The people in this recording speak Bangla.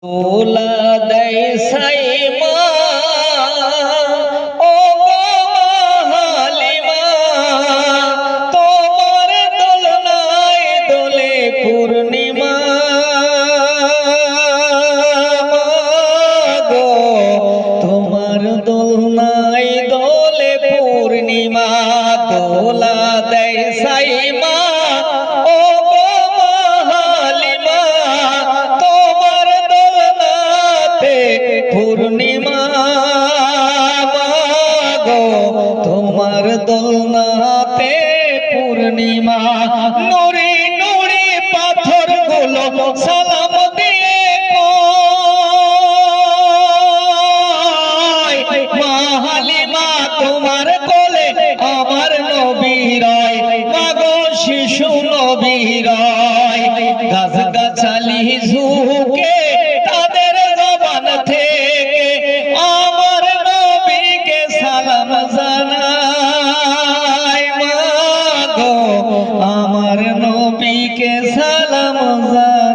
তোলা দেয় সাইমা ও গো হালিমা, তোমার দোলনায় দোলে পূর্ণিমা গো, তোমার দোলনায় দোলে পূর্ণিমা। তোলা দেয় সাইমা ও গো হালিমা, তোমার দোলনাতে পূর্ণিমা গো, তোমার দোলনাতে পূর্ণিমা। নুরি নুরি পাথর গুলো সালাম দিয়ে কয়, মা হালিমা তোমার কোলে আমার নবী রয়, মাগো শিশু নবী রয়। গাছ গাছালি ঝুঁকে তাদের জবান থেকে আমার নবীকে সালাম জানায়, মাগো আমার নবীকে সালাম জানায়।